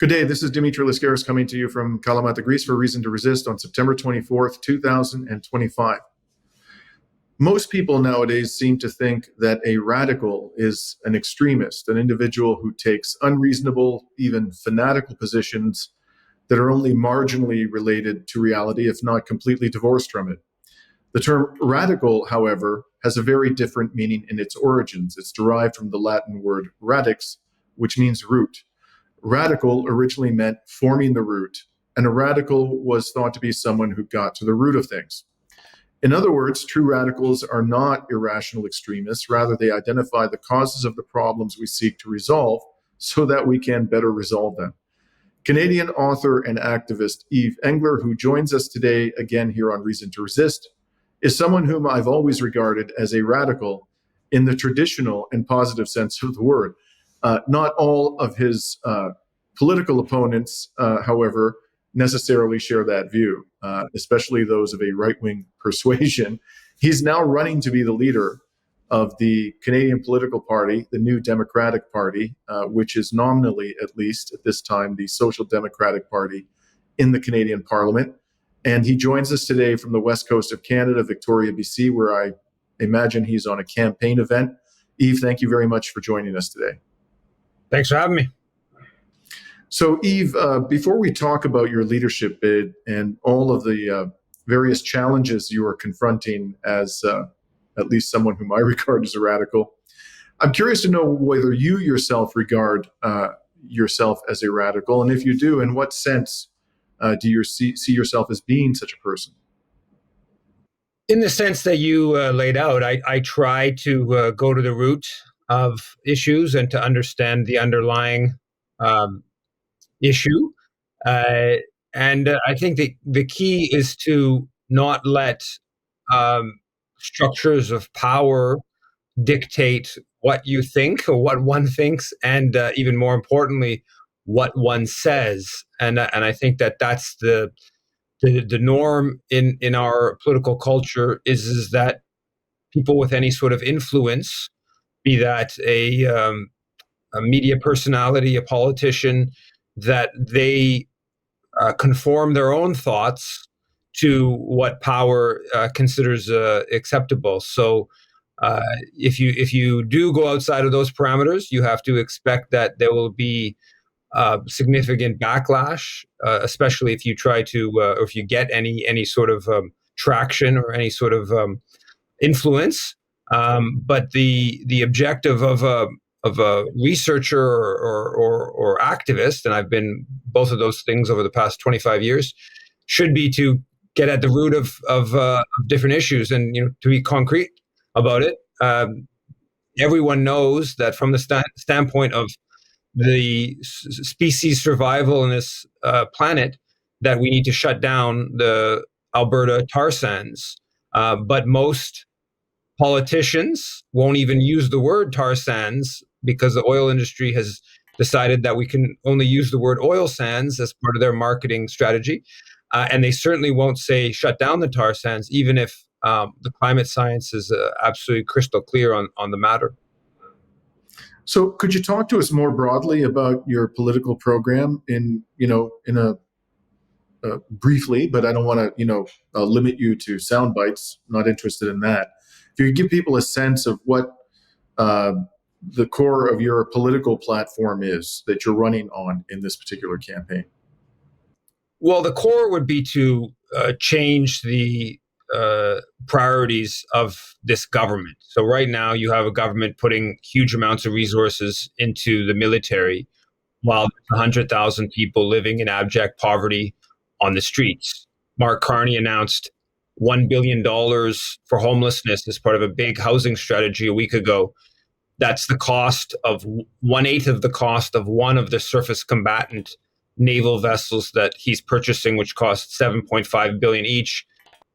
Good day. This is Dimitri Lascaris coming to you from Kalamata, Greece for Reason to Resist on September 24th, 2025. Most people nowadays seem to think that a radical is an extremist, an individual who takes unreasonable, even fanatical positions that are only marginally related to reality, if not completely divorced from it. The term radical, however, has a very different meaning in its origins. It's derived from the Latin word radix, which means root. Radical originally meant forming the root, and a radical was thought to be someone who got to the root of things. In other words, true radicals are not irrational extremists. Rather, they identify the causes of the problems we seek to resolve so that we can better resolve them. Canadian author and activist Yves Engler, who joins us today again here on Reason to Resist, is someone whom I've always regarded as a radical in the traditional and positive sense of the word. Not all of his political opponents, however, necessarily share that view, especially those of a right-wing persuasion. He's now running to be the leader of the Canadian political party, the New Democratic Party, which is nominally, at least at this time, the Social Democratic Party in the Canadian Parliament. And he joins us today from the west coast of Canada, Victoria, BC, where I imagine he's on a campaign event. Yves, thank you very much for joining us today. Thanks for having me. So, Yves, before we talk about your leadership bid and all of the various challenges you are confronting as at least someone whom I regard as a radical, I'm curious to know whether you yourself regard yourself as a radical, and if you do, in what sense do you see yourself as being such a person? In the sense that you laid out, I try to go to the root of issues and to understand the underlying issue. And I think the key is to not let structures of power dictate what you think or what one thinks, and even more importantly, what one says. And I think that's the norm in our political culture is that people with any sort of influence, be that a media personality, a politician, that they conform their own thoughts to what power considers acceptable. So if you do go outside of those parameters, you have to expect that there will be significant backlash, especially if you try to, or if you get any sort of traction or any sort of influence. But the objective of a researcher or activist, and I've been both of those things over the past 25 years, should be to get at the root of different issues. And to be concrete about it, everyone knows that from the standpoint of the species survival on this planet, that we need to shut down the Alberta tar sands. But most politicians won't even use the word tar sands because the oil industry has decided that we can only use the word oil sands as part of their marketing strategy. And they certainly won't say shut down the tar sands, even if the climate science is absolutely crystal clear on the matter. So could you talk to us more broadly about your political program briefly, but I don't want to, limit you to sound bites. Not interested in that. If you could give people a sense of what the core of your political platform is that you're running on in this particular campaign. Well, the core would be to change the priorities of this government. So right now you have a government putting huge amounts of resources into the military while there's 100,000 people living in abject poverty on the streets. Mark Carney announced $1 billion for homelessness as part of a big housing strategy a week ago. That's the cost of 1/8 of the cost of one of the surface combatant naval vessels that he's purchasing, which costs $7.5 billion each.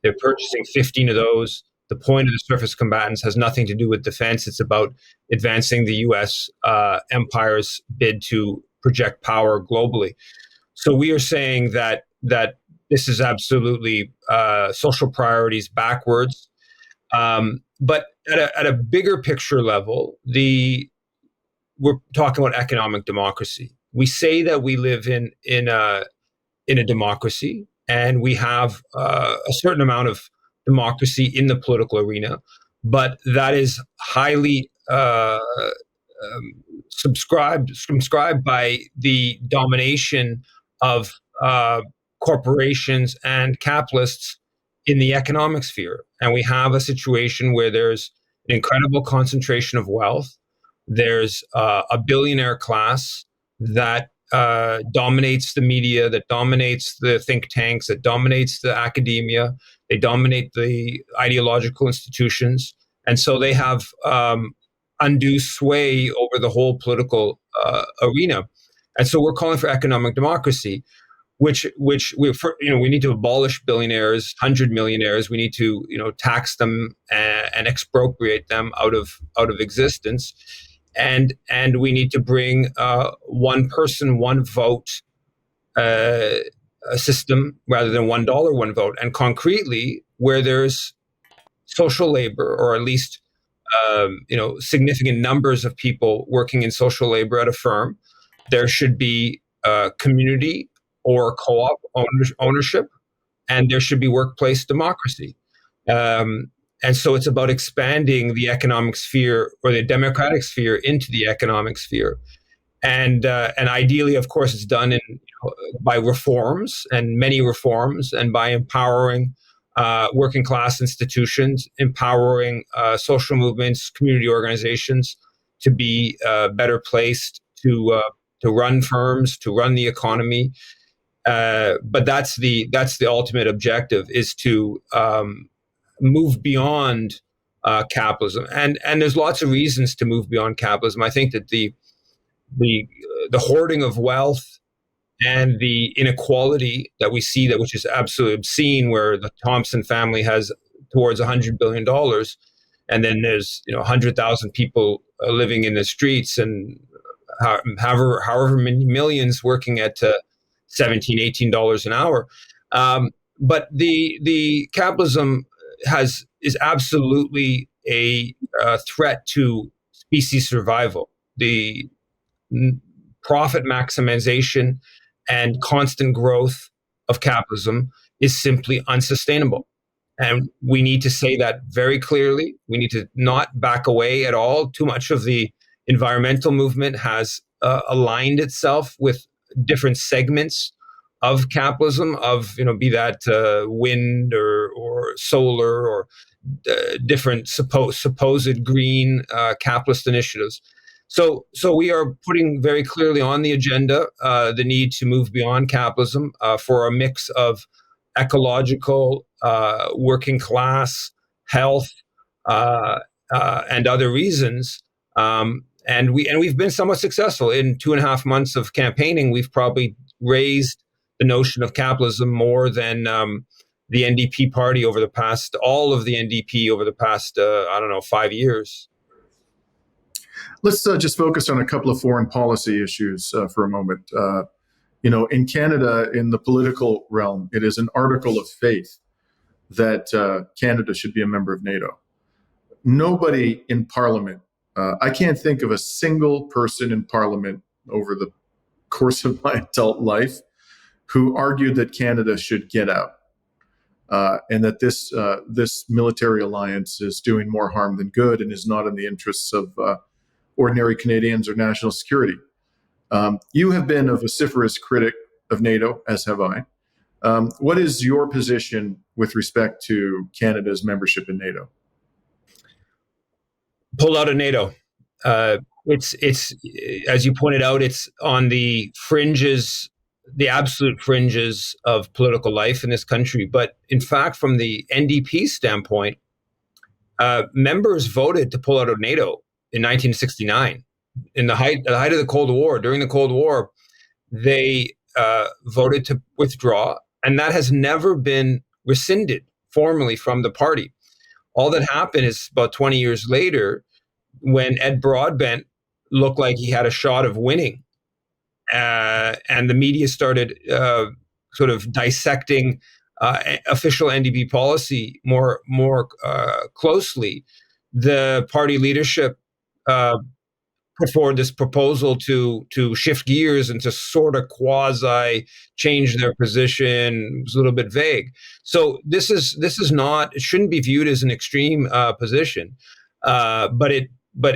They're purchasing 15 of those. The point of the surface combatants has nothing to do with defense. It's about advancing the U.S. Empire's bid to project power globally. So we are saying that this is absolutely social priorities backwards. But at a bigger picture level, we're talking about economic democracy. we say that we live in a democracy, and we have a certain amount of democracy in the political arena, but that is highly subscribed by the domination of corporations and capitalists in the economic sphere. And we have a situation where there's an incredible concentration of wealth. There's a billionaire class that dominates the media, that dominates the think tanks, that dominates the academia. They dominate the ideological institutions. And so they have undue sway over the whole political arena. And so we're calling for economic democracy, which we need to abolish billionaires, 100 millionaires. We need to tax them and expropriate them out of existence, and we need to bring one person, one vote a system rather than $1, one vote. And concretely, where there's social labor, or at least significant numbers of people working in social labor at a firm, there should be community or co-op ownership, and there should be workplace democracy. And so it's about expanding the economic sphere, or the democratic sphere, into the economic sphere. And ideally, of course, it's done by reforms, and many reforms, and by empowering working class institutions, empowering social movements, community organizations to be better placed to run firms, to run the economy. But that's the ultimate objective, is to move beyond capitalism. And there's lots of reasons to move beyond capitalism. I think that the hoarding of wealth and the inequality that we see, which is absolutely obscene, where the Thompson family has towards $100 billion, and then there's 100,000 people living in the streets, and however many millions working at $17, $18 an hour. But the capitalism is absolutely a threat to species survival. The profit maximization and constant growth of capitalism is simply unsustainable. And we need to say that very clearly. We need to not back away at all. Too much of the environmental movement has aligned itself with different segments of capitalism, be that wind or solar, or different supposed green capitalist initiatives. So we are putting very clearly on the agenda the need to move beyond capitalism for a mix of ecological, working class, health, and other reasons. And we've been somewhat successful. In 2.5 months of campaigning, we've probably raised the notion of capitalism more than the NDP party all of the NDP over the past 5 years. Let's just focus on a couple of foreign policy issues for a moment. In Canada, in the political realm, it is an article of faith that Canada should be a member of NATO. Nobody in Parliament, I can't think of a single person in Parliament over the course of my adult life who argued that Canada should get out, and that this military alliance is doing more harm than good and is not in the interests of ordinary Canadians or national security. You have been a vociferous critic of NATO, as have I. What is your position with respect to Canada's membership in NATO? Pull out of NATO. It's as you pointed out, it's on the fringes, the absolute fringes of political life in this country. But in fact, from the NDP standpoint, members voted to pull out of NATO in 1969, in the height of the Cold War. During the Cold War, they voted to withdraw, and that has never been rescinded formally from the party. All that happened is about 20 years later, when Ed Broadbent looked like he had a shot of winning, and the media started sort of dissecting official NDP policy more closely, the party leadership put forward this proposal to shift gears and to sort of quasi change their position. It was a little bit vague. So this is not, it shouldn't be viewed as an extreme position, but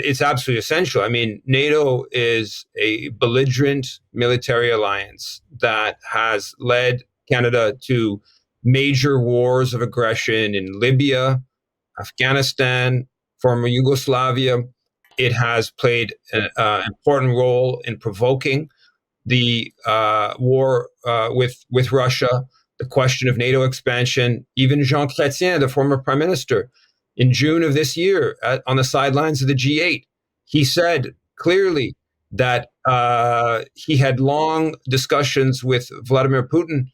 it's absolutely essential. I mean, NATO is a belligerent military alliance that has led Canada to major wars of aggression in Libya, Afghanistan, former Yugoslavia. It has played an important role in provoking the war with Russia, the question of NATO expansion. Even Jean Chrétien, the former prime minister, in June of this year, on the sidelines of the G8, he said clearly that he had long discussions with Vladimir Putin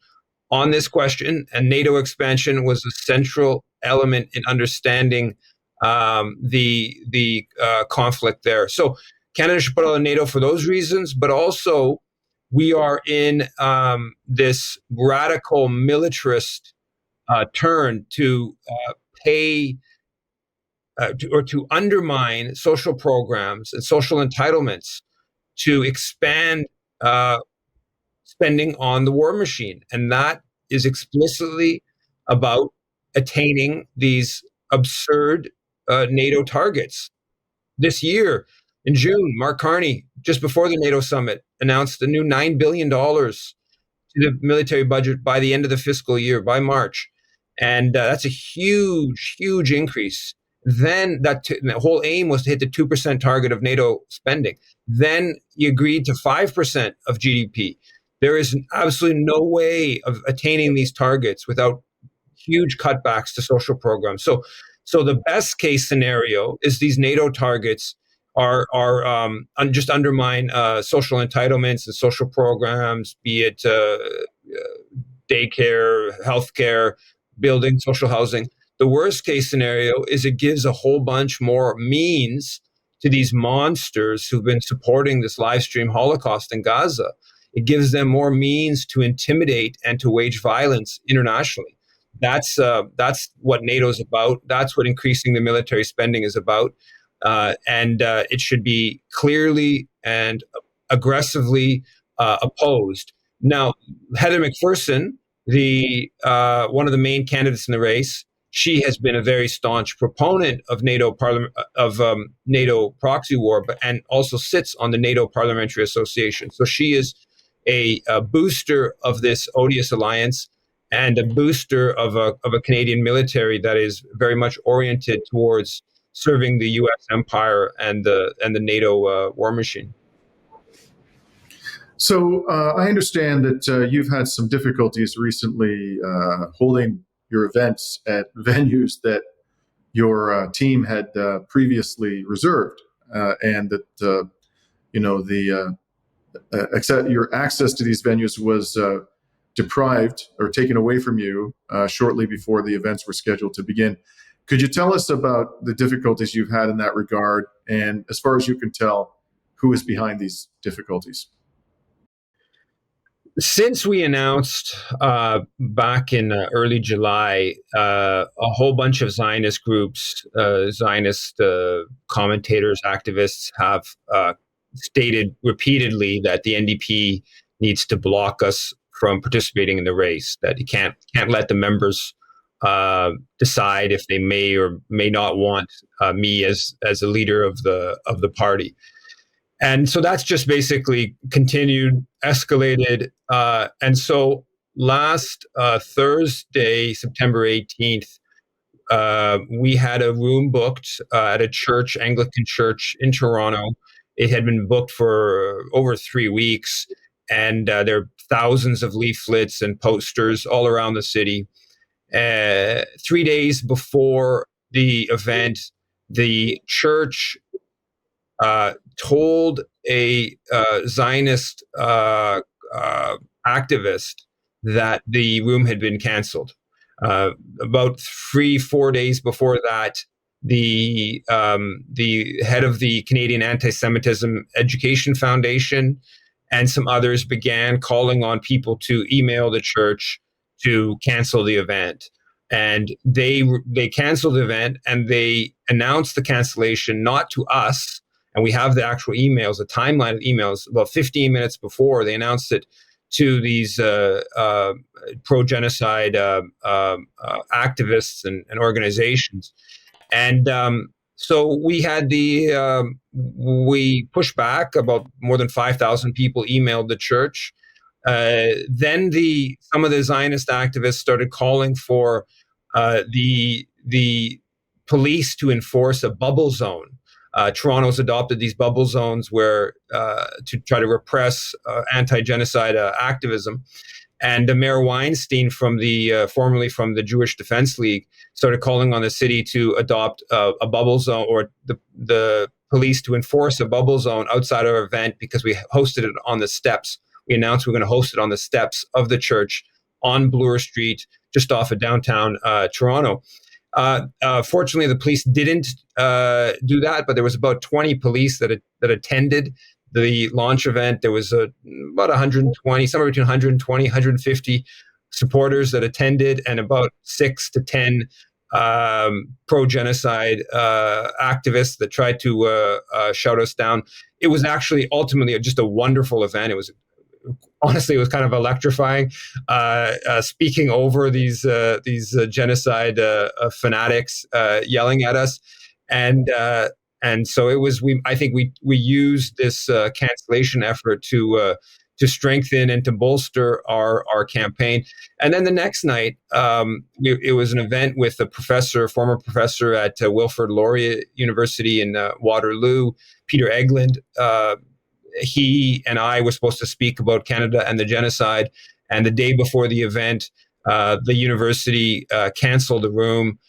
on this question, and NATO expansion was a central element in understanding the conflict there. So Canada should put on NATO for those reasons, but also we are in this radical militarist turn to pay or to undermine social programs and social entitlements to expand spending on the war machine. And that is explicitly about attaining these absurd NATO targets. This year, in June, Mark Carney, just before the NATO summit, announced a new $9 billion to the military budget by the end of the fiscal year, by March. And that's a huge, huge increase. Then the whole aim was to hit the 2% target of NATO spending. Then he agreed to 5% of GDP. There is absolutely no way of attaining these targets without huge cutbacks to social programs. So the best case scenario is these NATO targets are just undermine social entitlements and social programs, be it daycare, healthcare, building, social housing. The worst case scenario is it gives a whole bunch more means to these monsters who've been supporting this live stream Holocaust in Gaza. It gives them more means to intimidate and to wage violence internationally. That's what NATO is about. That's what increasing the military spending is about. And it should be clearly and aggressively opposed. Now, Heather McPherson, the one of the main candidates in the race, she has been a very staunch proponent of NATO NATO proxy war, and also sits on the NATO Parliamentary Association. So she is a booster of this odious alliance and a booster of a Canadian military that is very much oriented towards serving the U.S. empire and the NATO war machine. So I understand that you've had some difficulties recently holding your events at venues that your team had previously reserved, and that your access to these venues was deprived or taken away from you shortly before the events were scheduled to begin. Could you tell us about the difficulties you've had in that regard, and as far as you can tell, who is behind these difficulties? Since we announced back in early July, a whole bunch of Zionist groups, Zionist commentators, activists have stated repeatedly that the NDP needs to block us from participating in the race, that you can't let the members decide if they may or may not want me as a leader of the party. And so that's just basically continued, escalated. And so last Thursday, September 18th, we had a room booked at a church, Anglican church in Toronto. It had been booked for over 3 weeks. And there are thousands of leaflets and posters all around the city. 3 days before the event, the church told a Zionist activist that the room had been canceled. About 3-4 days before that, the head of the Canadian Anti-Semitism Education Foundation and some others began calling on people to email the church to cancel the event. And they canceled the event, and they announced the cancellation not to us And we have the actual emails, the timeline of emails. About 15 minutes before they announced it to these pro-genocide activists and organizations. And so we pushed back. About more than 5,000 people emailed the church. Then some of the Zionist activists started calling for the police to enforce a bubble zone. Toronto's adopted these bubble zones where to try to repress anti-genocide activism. And Mayor Weinstein, formerly from the Jewish Defense League, started calling on the city to adopt a bubble zone, or the police to enforce a bubble zone outside our event, because we hosted it on the steps. We announced we were going to host it on the steps of the church on Bloor Street, just off of downtown Toronto. Fortunately, the police didn't do that, but there was about 20 police that attended the launch event. There was about 120, somewhere between 120, 150 supporters that attended, and about 6 to 10 pro-genocide activists that tried to shout us down. It was actually ultimately just a wonderful event. Honestly, it was kind of electrifying, speaking over these genocide fanatics yelling at us, and so it was. I think we used this cancellation effort to strengthen and to bolster our campaign. And then the next night, it was an event with a former professor at Wilfrid Laurier University in Waterloo, Peter Egland. He and I were supposed to speak about Canada and the genocide. And the day before the event, the university canceled the room.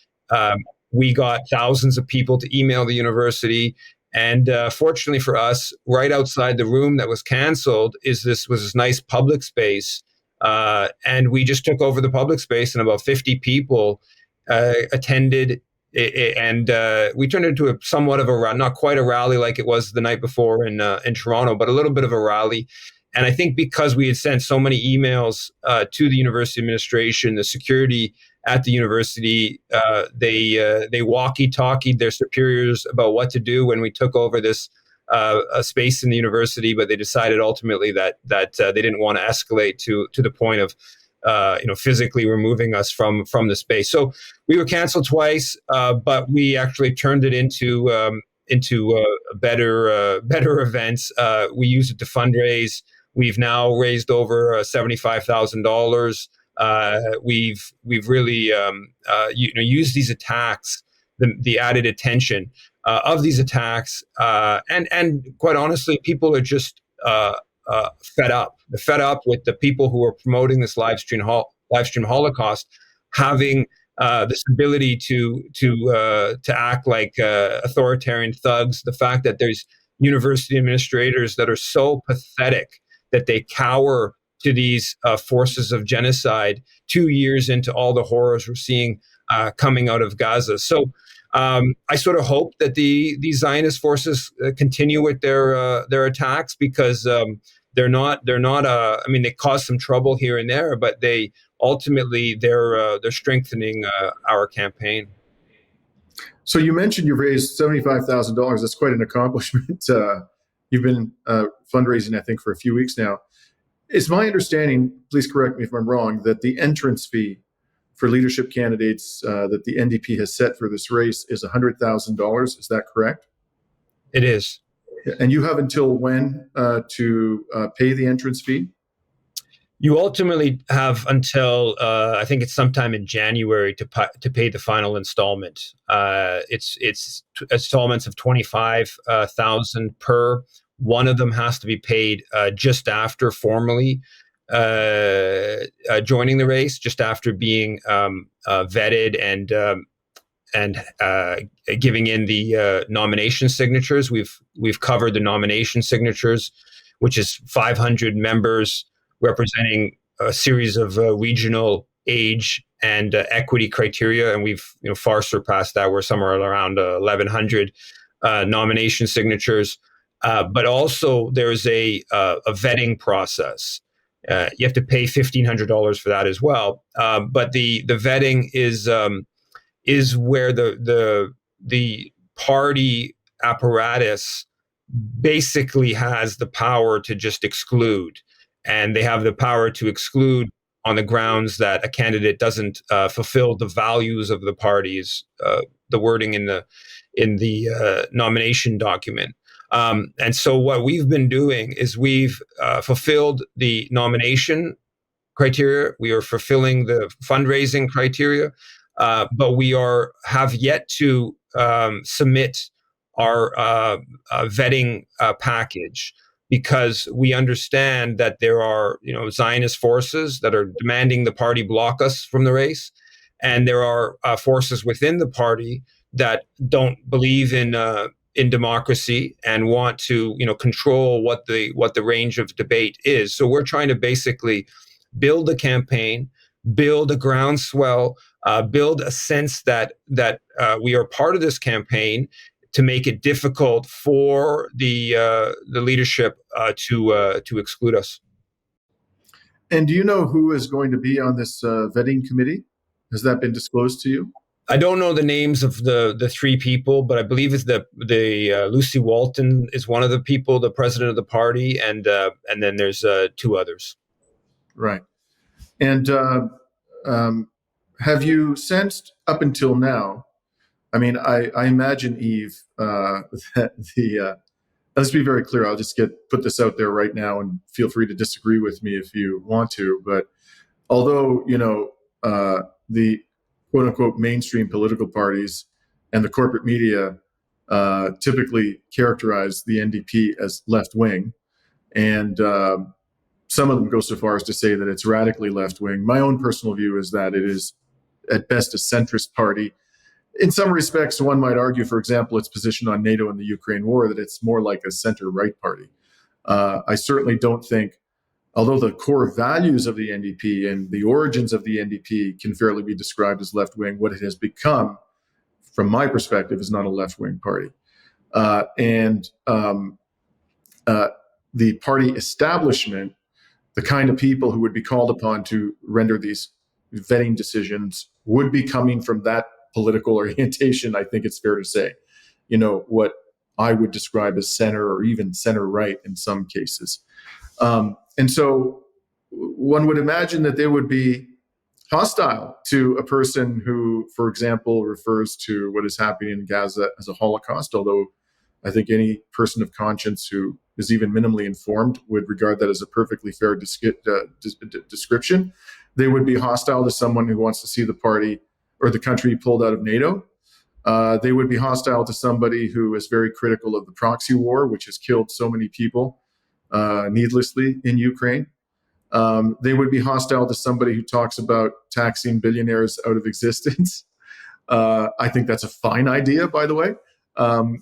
We got thousands of people to email the university. And fortunately for us, right outside the room that was canceled was this nice public space. And we just took over the public space, and about 50 people attended. And we turned it into somewhat of a, not quite a rally like it was the night before in Toronto, but a little bit of a rally. And I think because we had sent so many emails to the university administration, the security at the university, they walkie-talkied their superiors about what to do when we took over this space in the university. But they decided ultimately that they didn't want to escalate to the point of physically removing us from the space. So we were canceled twice, but we actually turned it into better events. We used it to fundraise. We've now raised over $75,000. We've really used these attacks, the added attention of these attacks, and quite honestly, people are just fed up. They're fed up with the people who are promoting this live stream Holocaust having this ability to act like authoritarian thugs. The fact that there's university administrators that are so pathetic that they cower to these forces of genocide 2 years into all the horrors we're seeing coming out of Gaza. So I sort of hope that these Zionist forces continue with their attacks, because they're not. I mean, they cause some trouble here and there, but they ultimately they're strengthening our campaign. So you mentioned you've raised $75,000. That's quite an accomplishment. You've been fundraising, I think, for a few weeks now. It's my understanding, please correct me if I'm wrong, that the entrance fee for leadership candidates that the NDP has set for this race is $100,000. Is that correct? It is. And you have until when to pay the entrance fee? You ultimately have until I think it's sometime in January to pay the final installment. It's installments of $25,000 per. One of them has to be paid just after formally joining the race, just after being vetted and giving in the nomination signatures. We've covered the nomination signatures, which is 500 members representing a series of regional age and equity criteria, and we've far surpassed that. We're somewhere around 1,100 nomination signatures. But also there's a vetting process. You have to pay $1,500 for that as well. But the vetting is where the party apparatus basically has the power to just exclude, and they have the power to exclude on the grounds that a candidate doesn't fulfill the values of the parties, the wording in the nomination document. And so what we've been doing is we've fulfilled the nomination criteria. We are fulfilling the fundraising criteria, but we have yet to submit our vetting package, because we understand that there are, Zionist forces that are demanding the party block us from the race, and there are forces within the party that don't believe in democracy and want to, control what the range of debate is. So we're trying to basically build a campaign, build a groundswell, build a sense that we are part of this campaign, to make it difficult for the leadership to exclude us. And do you know who is going to be on this vetting committee? Has that been disclosed to you? I don't know the names of the three people, but I believe it's the Lucy Walton is one of the people, the president of the party, and then there's two others. Right. And have you sensed up until now? I mean, I imagine, Yves, that let's be very clear. I'll just put this out there right now, and feel free to disagree with me if you want to. But although, the quote unquote mainstream political parties and the corporate media typically characterize the NDP as left wing, and some of them go so far as to say that it's radically left wing. My own personal view is that it is at best a centrist party. In some respects, one might argue, for example, its position on NATO and the Ukraine war, that it's more like a center-right party. I certainly don't think, although the core values of the NDP and the origins of the NDP can fairly be described as left-wing, what it has become, from my perspective, is not a left-wing party. The party establishment, the kind of people who would be called upon to render these vetting decisions, would be coming from that political orientation. I think it's fair to say, what I would describe as center, or even center right in some cases. And so one would imagine that they would be hostile to a person who, for example, refers to what is happening in Gaza as a Holocaust, although I think any person of conscience who is even minimally informed would regard that as a perfectly fair description. They would be hostile to someone who wants to see the party or the country pulled out of NATO. They would be hostile to somebody who is very critical of the proxy war, which has killed so many people needlessly in Ukraine. They would be hostile to somebody who talks about taxing billionaires out of existence. I think that's a fine idea, by the way.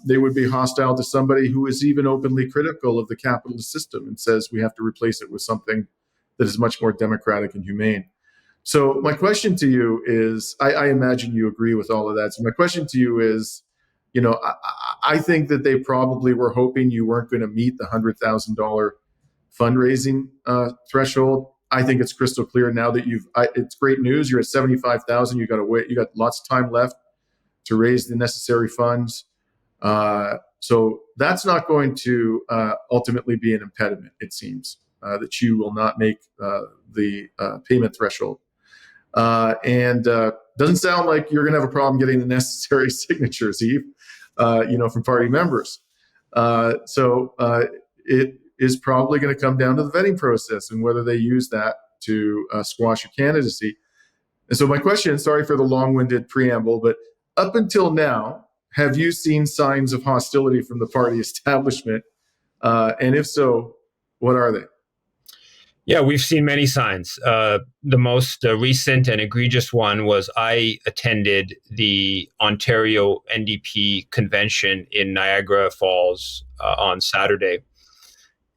They would be hostile to somebody who is even openly critical of the capitalist system and says we have to replace it with something that is much more democratic and humane. So my question to you is, I imagine you agree with all of that. So my question to you is, I think that they probably were hoping you weren't going to meet the $100,000 fundraising threshold. I think it's crystal clear now that it's great news. You're at 75,000. You got to wait. You got lots of time left to raise the necessary funds. So that's not going to ultimately be an impediment, it seems, that you will not make the payment threshold. And doesn't sound like you're going to have a problem getting the necessary signatures, Yves, from party members. So it is probably going to come down to the vetting process and whether they use that to squash your candidacy. And so my question, sorry for the long-winded preamble, but up until now, have you seen signs of hostility from the party establishment? And if so, what are they? Yeah, we've seen many signs. The most recent and egregious one was I attended the Ontario NDP convention in Niagara Falls on Saturday.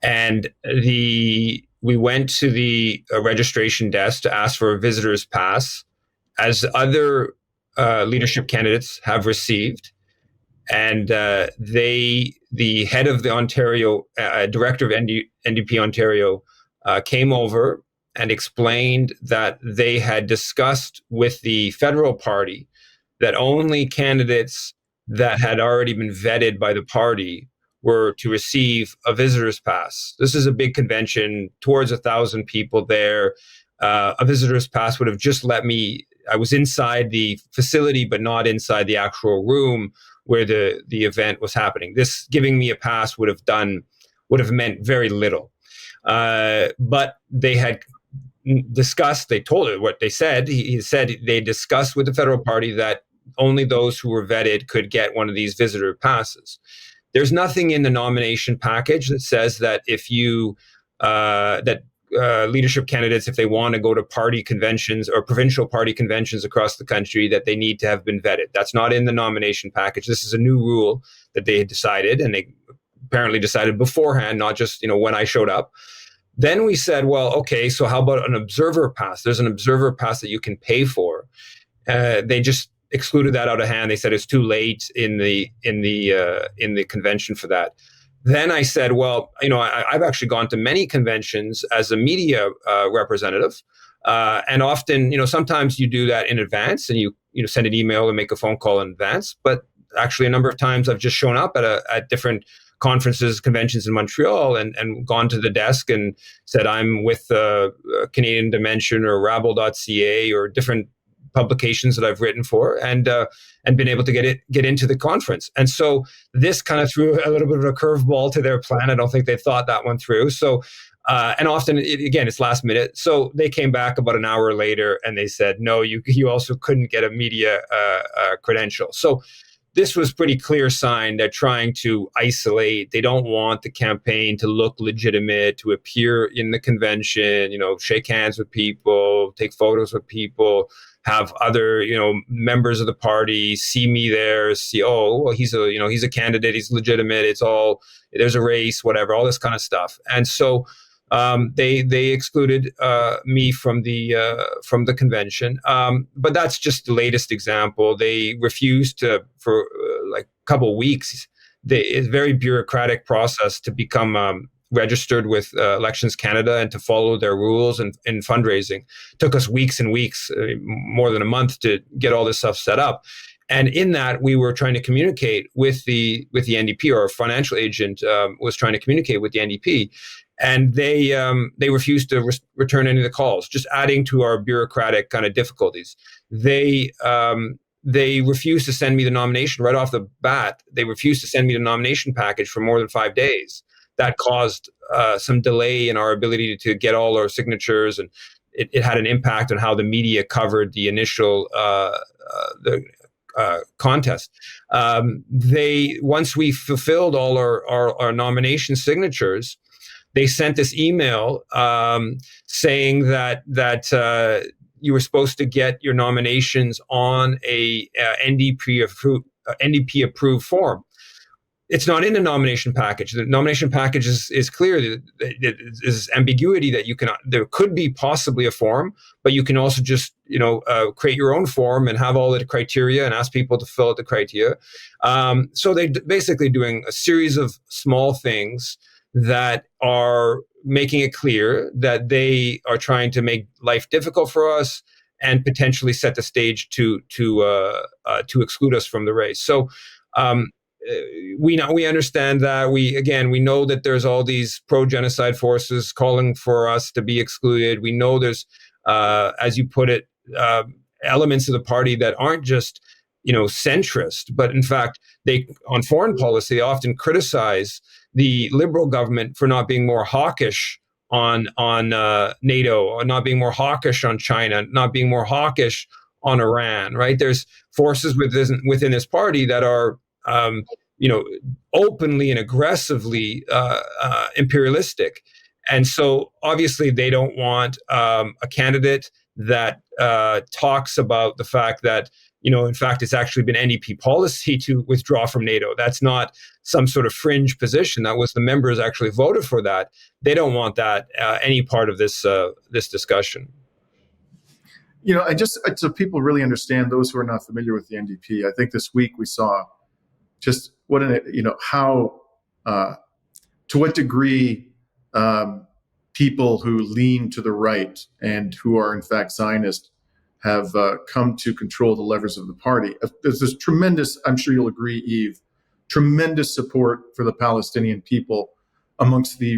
And we went to the registration desk to ask for a visitor's pass, as other leadership candidates have received. And the head of the Ontario, director of NDP Ontario, came over and explained that they had discussed with the federal party that only candidates that had already been vetted by the party were to receive a visitor's pass. This is a big convention, towards 1,000 people there. A visitor's pass would have just let me, I was inside the facility, but not inside the actual room where the event was happening. This giving me a pass would have meant very little. But they had discussed, they told it what they said. He said they discussed with the federal party that only those who were vetted could get one of these visitor passes. There's nothing in the nomination package that says that if you leadership candidates, if they want to go to party conventions or provincial party conventions across the country, that they need to have been vetted. That's not in the nomination package. This is a new rule that they had decided, and they apparently decided beforehand, not just when I showed up. Then we said, well, okay, so how about an observer pass? There's an observer pass that you can pay for. They just excluded that out of hand. They said it's too late in the convention for that. Then I said, well, I've actually gone to many conventions as a media representative, and often, sometimes you do that in advance, and you send an email and make a phone call in advance. But actually, a number of times I've just shown up at different conferences, conventions in Montreal, and gone to the desk and said I'm with Canadian Dimension or Rabble.ca or different publications that I've written for, and been able to get into the conference. And so this kind of threw a little bit of a curveball to their plan. I don't think they thought that one through. So and often, it's last minute. So they came back about an hour later and they said, no, you also couldn't get a media credential. So this was pretty clear sign they're trying to isolate. They don't want the campaign to look legitimate, to appear in the convention, shake hands with people, take photos with people, have other, members of the party see me there, see, oh, well, he's a candidate, he's legitimate. It's all, there's a race, whatever, all this kind of stuff. And so they excluded me from the convention. But that's just the latest example. They refused to, for like a couple of weeks. It's a very bureaucratic process to become registered with Elections Canada and to follow their rules and fundraising. It took us weeks and weeks, more than a month, to get all this stuff set up. And in that, we were trying to communicate with the NDP, or our financial agent was trying to communicate with the NDP. And they refused to return any of the calls, just adding to our bureaucratic kind of difficulties. They refused to send me the nomination right off the bat. They refused to send me the nomination package for more than 5 days. That caused some delay in our ability to get all our signatures, and it had an impact on how the media covered the initial contest. Once we fulfilled all our nomination signatures, they sent this email saying that you were supposed to get your nominations on a NDP approved form. It's not in the nomination package. The nomination package is clear. There's ambiguity that there could be possibly a form, but you can also just create your own form and have all the criteria and ask people to fill out the criteria. So they're basically doing a series of small things that are making it clear that they are trying to make life difficult for us and potentially set the stage to exclude us from the race. So we understand that. We know that there's all these pro-genocide forces calling for us to be excluded. We know there's, as you put it, elements of the party that aren't just centrist, but in fact, on foreign policy, they often criticize the Liberal government for not being more hawkish on NATO, or not being more hawkish on China, not being more hawkish on Iran. Right? There's forces within this party that are openly and aggressively imperialistic, and so obviously they don't want a candidate that talks about the fact that in fact, it's actually been NDP policy to withdraw from NATO. That's not some sort of fringe position. That was the members actually voted for that. They don't want that any part of this discussion. So people really understand, those who are not familiar with the NDP. I think this week we saw just how to what degree people who lean to the right and who are in fact Zionist have come to control the levers of the party. There's this tremendous, I'm sure you'll agree, Yves, tremendous support for the Palestinian people amongst the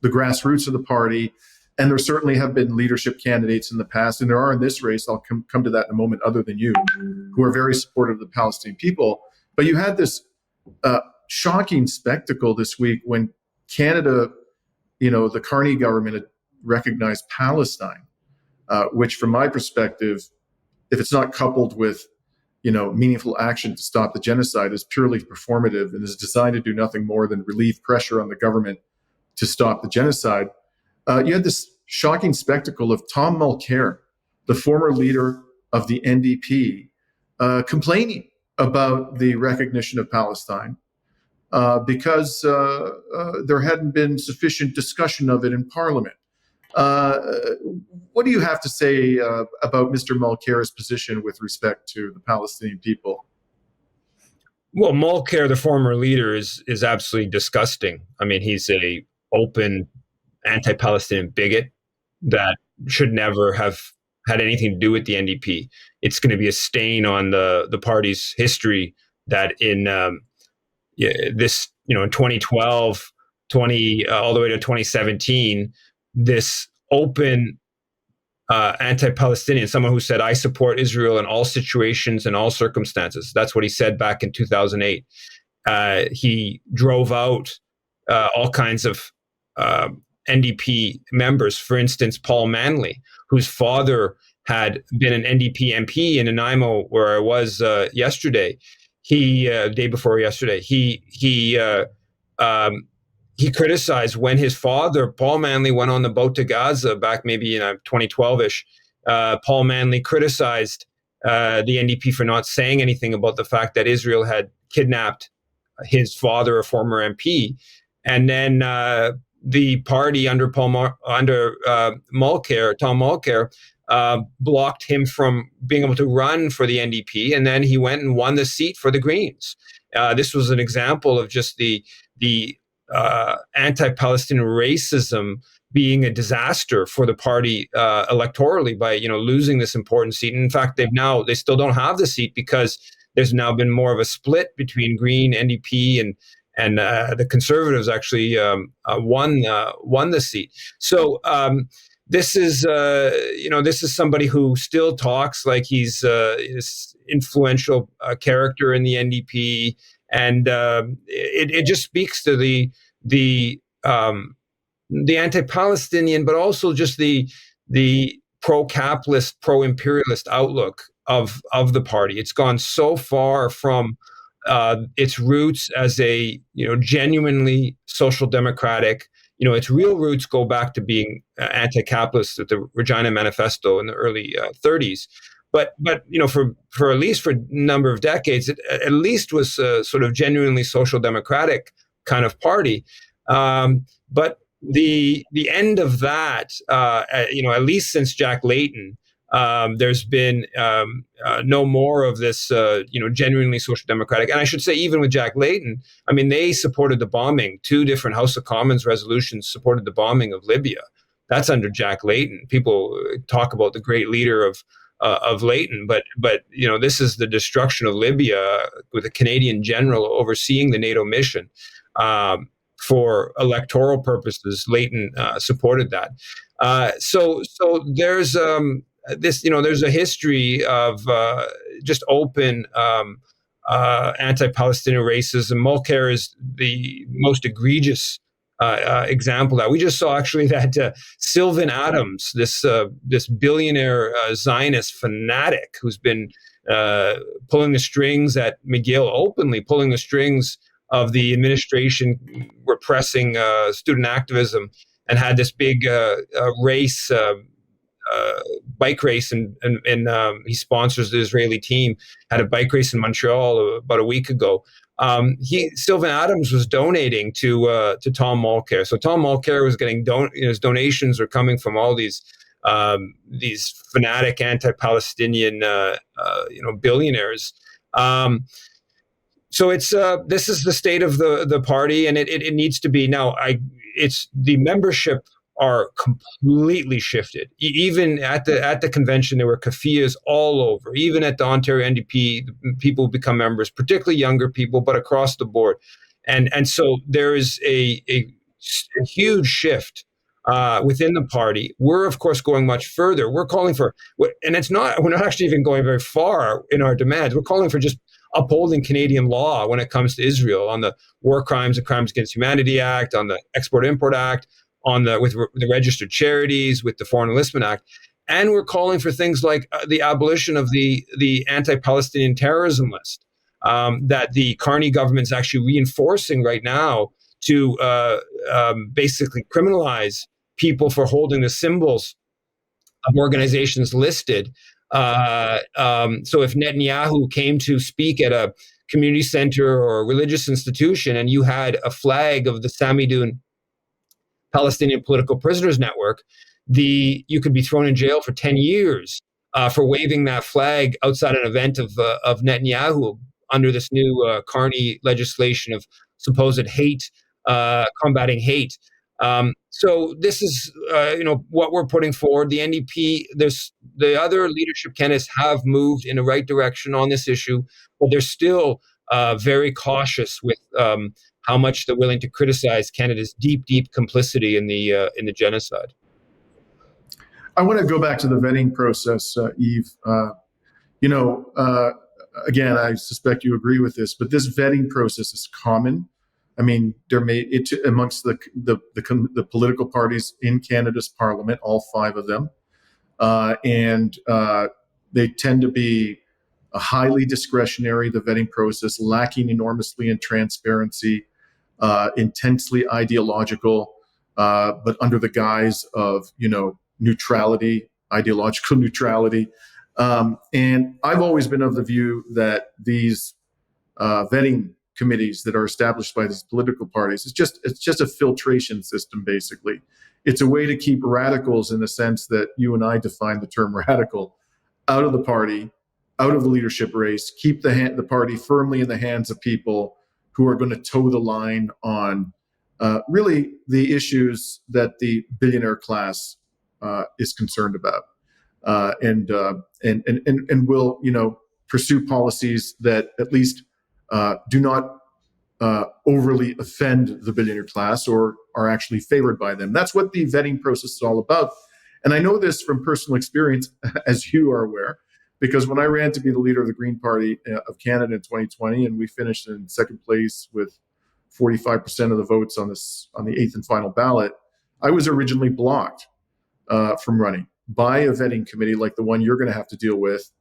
grassroots of the party. And there certainly have been leadership candidates in the past, and there are in this race, I'll come to that in a moment, other than you, who are very supportive of the Palestinian people. But you had this shocking spectacle this week when Canada, the Carney government had recognized Palestine, which from my perspective, if it's not coupled with meaningful action to stop the genocide, is purely performative and is designed to do nothing more than relieve pressure on the government to stop the genocide. You had this shocking spectacle of Tom Mulcair, the former leader of the NDP, complaining about the recognition of Palestine because there hadn't been sufficient discussion of it in Parliament. What do you have to say about Mr. Mulcair's position with respect to the Palestinian people? Well, Mulcair, the former leader, is absolutely disgusting. I mean, he's a open anti-Palestinian bigot that should never have had anything to do with the NDP. It's going to be a stain on the party's history that in this, in 2012, all the way to 2017, this open anti-Palestinian, someone who said, I support Israel in all situations and all circumstances. That's what he said back in 2008. He drove out all kinds of NDP members. For instance, Paul Manley, whose father had been an NDP MP in Nanaimo, where I was yesterday. Day before yesterday, he criticized when his father, Paul Manley, went on the boat to Gaza back maybe in 2012-ish. Paul Manley criticized the NDP for not saying anything about the fact that Israel had kidnapped his father, a former MP, and then the party under Mulcair, Tom Mulcair, blocked him from being able to run for the NDP, and then he went and won the seat for the Greens. This was an example of just the anti-Palestinian racism being a disaster for the party electorally by losing this important seat. And in fact, they still don't have the seat because there's now been more of a split between Green, NDP, and the Conservatives actually won the seat. So this is somebody who still talks like he's this influential character in the NDP, and it just speaks to the anti-Palestinian, but also just the pro-capitalist, pro-imperialist outlook of the party. It's gone so far from its roots as a genuinely social democratic. Its real roots go back to being anti-capitalist with the Regina Manifesto in the early 30s. But for at least for a number of decades, it at least was a sort of genuinely social democratic kind of party. But the end of that, at least since Jack Layton, there's been no more of this, genuinely social democratic. And I should say, even with Jack Layton, I mean, they supported the bombing. 2 different House of Commons resolutions supported the bombing of Libya. That's under Jack Layton. People talk about the great leader of Layton, but this is the destruction of Libya with a Canadian general overseeing the NATO mission. For electoral purposes, Layton supported that. So there's there's a history of just open anti-Palestinian racism. Mulcair is the most egregious example of that. We just saw actually that Sylvan Adams, this billionaire Zionist fanatic who's been pulling the strings at McGill, openly pulling the strings of the administration repressing student activism, and had this big race, bike race, and he sponsors the Israeli team, had a bike race in Montreal about a week ago. Sylvan Adams was donating to Tom Mulcair. So Tom Mulcair was getting his donations are coming from all these fanatic anti-Palestinian billionaires. So it's this is the state of the party, and it needs to be now. It's the membership are completely shifted. Even at the convention, there were kafiyas all over. Even at the Ontario NDP, people become members, particularly younger people, but across the board. And so there is a huge shift within the party. We're of course going much further. We're calling for, and we're not actually even going very far in our demands. We're calling for just upholding Canadian law when it comes to Israel on the War Crimes and Crimes Against Humanity Act, on the Export-Import Act, with the registered charities, with the Foreign Enlistment Act. And we're calling for things like the abolition of the anti-Palestinian terrorism list that the Carney government is actually reinforcing right now to basically criminalize people for holding the symbols of organizations listed. So if Netanyahu came to speak at a community center or a religious institution and you had a flag of the Samidun Palestinian Political Prisoners Network, you could be thrown in jail for 10 years for waving that flag outside an event of Netanyahu under this new Carney legislation of supposed hate, combating hate. So this is, what we're putting forward. The NDP, the other leadership candidates have moved in the right direction on this issue, but they're still very cautious with how much they're willing to criticize Canada's deep complicity in the genocide. I want to go back to the vetting process, Yves. Again, I suspect you agree with this, but this vetting process is common. I mean, amongst the political parties in Canada's Parliament, all 5 of them, and they tend to be highly discretionary. The vetting process lacking enormously in transparency, intensely ideological, but under the guise of neutrality, ideological neutrality. And I've always been of the view that these vetting committees that are established by these political parties, it's just a filtration system, basically. It's a way to keep radicals, in the sense that you and I define the term radical, out of the party, out of the leadership race, keep the party firmly in the hands of people who are going to toe the line on really the issues that the billionaire class is concerned about, and will pursue policies that at least do not overly offend the billionaire class or are actually favored by them. That's what the vetting process is all about. And I know this from personal experience, as you are aware, because when I ran to be the leader of the Green Party of Canada in 2020, and we finished in second place with 45% of the votes on the 8th and final ballot, I was originally blocked from running by a vetting committee like the one you're going to have to deal with.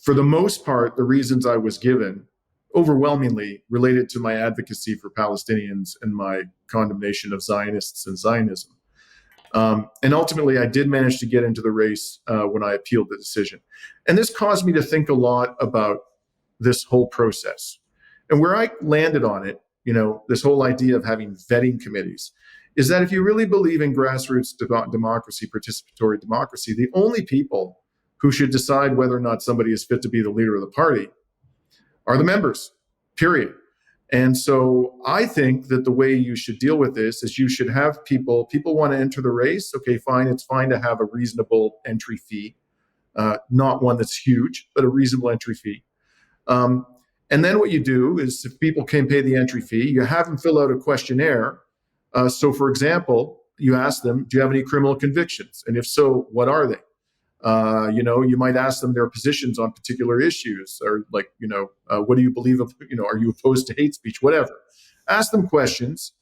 For the most part, the reasons I was given overwhelmingly related to my advocacy for Palestinians and my condemnation of Zionists and Zionism. And ultimately, I did manage to get into the race when I appealed the decision. And this caused me to think a lot about this whole process. And where I landed on it, this whole idea of having vetting committees, is that if you really believe in grassroots democracy, participatory democracy, the only people who should decide whether or not somebody is fit to be the leader of the party are the members, period. And so I think that the way you should deal with this is you should have people want to enter the race. Okay, fine. It's fine to have a reasonable entry fee, not one that's huge, but a reasonable entry fee. And then what you do is, if people can pay the entry fee, you have them fill out a questionnaire. So for example, you ask them, do you have any criminal convictions? And if so, what are they? You might ask them their positions on particular issues, or like, what do you believe of, are you opposed to hate speech, whatever. Ask them questions.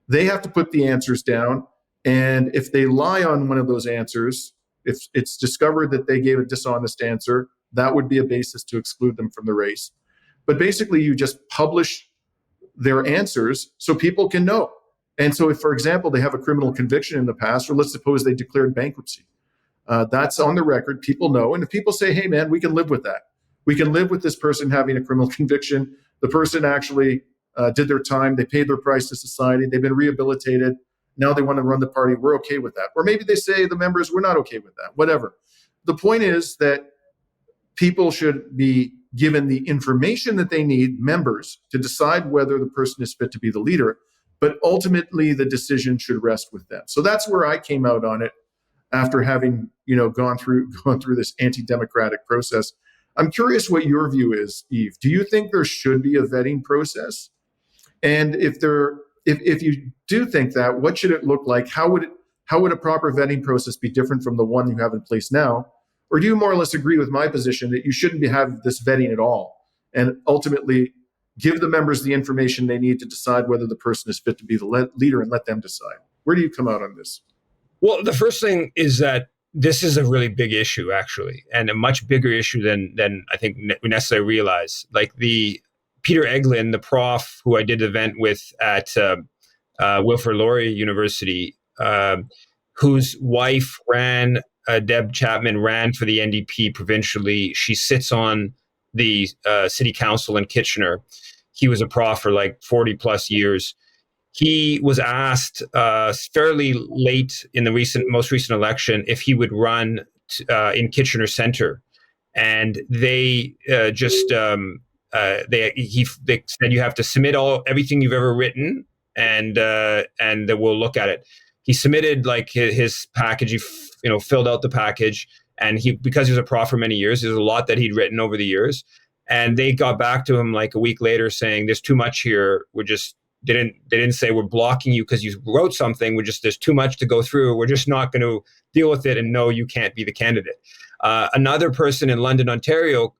They have to put the answers down. And if they lie on one of those answers, if it's discovered that they gave a dishonest answer, that would be a basis to exclude them from the race. But basically, you just publish their answers so people can know. And so if, for example, they have a criminal conviction in the past, or let's suppose they declared bankruptcy, that's on the record. People know. And if people say, hey, man, we can live with that. We can live with this person having a criminal conviction. The person actually did their time. They paid their price to society. They've been rehabilitated. Now they want to run the party. We're okay with that. Or maybe they say, the members, we're not okay with that, whatever. The point is that people should be given the information that they need, members, to decide whether the person is fit to be the leader. but ultimately the decision should rest with them. So that's where I came out on it after having, gone through this anti-democratic process. I'm curious what your view is, Yves. Do you think there should be a vetting process? And if you do think that, what should it look like? How would a proper vetting process be different from the one you have in place now? Or do you more or less agree with my position that you shouldn't be having this vetting at all, and ultimately give the members the information they need to decide whether the person is fit to be the leader and let them decide? Where do you come out on this? Well, the first thing is that this is a really big issue, actually, and a much bigger issue than I think we necessarily realize. Like Peter Eglin, the prof who I did an event with at Wilfrid Laurier University, whose wife ran, Deb Chapman, ran for the NDP provincially. She sits on the city council in Kitchener. He was a prof for like 40 plus years. He was asked fairly late in the most recent election if he would run in Kitchener Centre, and they they said you have to submit everything you've ever written, and we'll look at it. He submitted like his package. He filled out the package, and because he was a prof for many years, there's a lot that he'd written over the years, and they got back to him like a week later saying there's too much here. They didn't say we're blocking you because you wrote something. There's too much to go through. We're just not going to deal with it, and no, you can't be the candidate. Another person in London, Ontario,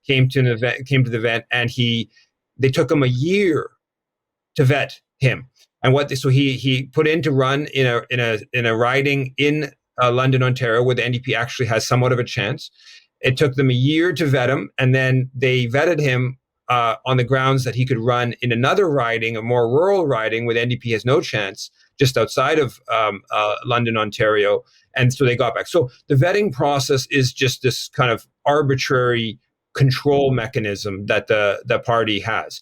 came to the event, and they took him a year to vet him. And so he put in to run in a riding in London, Ontario, where the NDP actually has somewhat of a chance. It took them a year to vet him, and then they vetted him on the grounds that he could run in another riding, a more rural riding, where the NDP has no chance, just outside of London, Ontario. And so they got back. So the vetting process is just this kind of arbitrary control mechanism that the party has.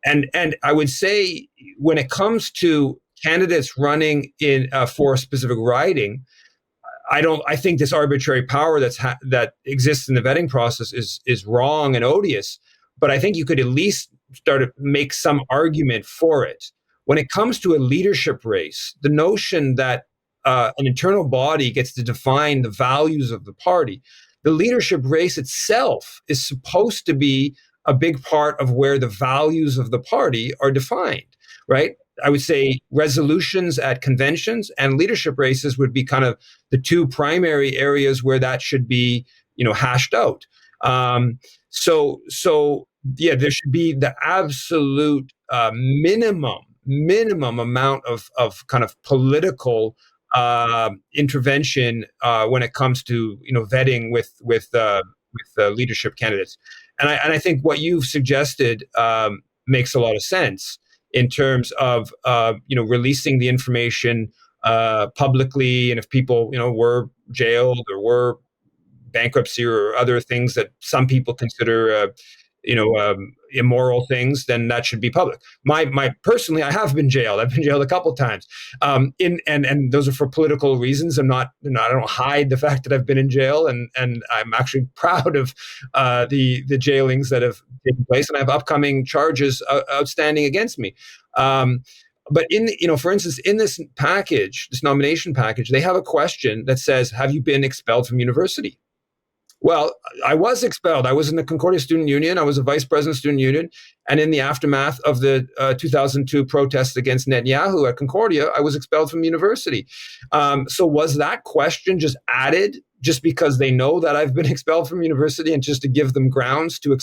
And I would say when it comes to candidates running in for a specific riding, I think this arbitrary power that exists in the vetting process is wrong and odious. But I think you could at least start to make some argument for it. When it comes to a leadership race, the notion that an internal body gets to define the values of the party, the leadership race itself is supposed to be a big part of where the values of the party are defined, right? I would say resolutions at conventions and leadership races would be kind of the two primary areas where that should be, hashed out. So yeah, there should be the absolute minimum amount of kind of political intervention when it comes to vetting with leadership candidates. And I think what you've suggested makes a lot of sense in terms of releasing the information publicly, and if people were jailed or were bankruptcy or other things that some people consider immoral things, then that should be public. My personally, I have been jailed. I've been jailed a couple of times, and those are for political reasons. I don't hide the fact that I've been in jail, and I'm actually proud of the jailings that have taken place, and I have upcoming charges outstanding against me. But for instance, in this package, this nomination package, they have a question that says, "Have you been expelled from university?" Well, I was expelled. I was in the Concordia Student Union. I was a vice president of Student Union. And in the aftermath of the 2002 protests against Netanyahu at Concordia, I was expelled from university. So was that question just added just because they know that I've been expelled from university and just to give them grounds to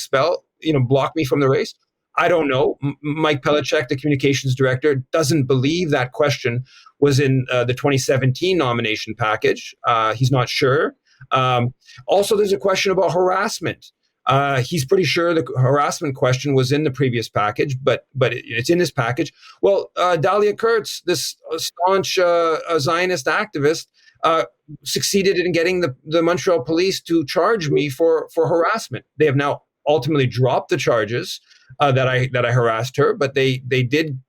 block me from the race? I don't know. Mike Pellicek, the communications director, doesn't believe that question was in the 2017 nomination package. He's not sure. Also, there's a question about harassment. He's pretty sure the harassment question was in the previous package, but it's in this package. Well, Dalia Kurtz, this staunch Zionist activist, succeeded in getting the Montreal police to charge me for harassment. They have now ultimately dropped the charges that I harassed her, but they did.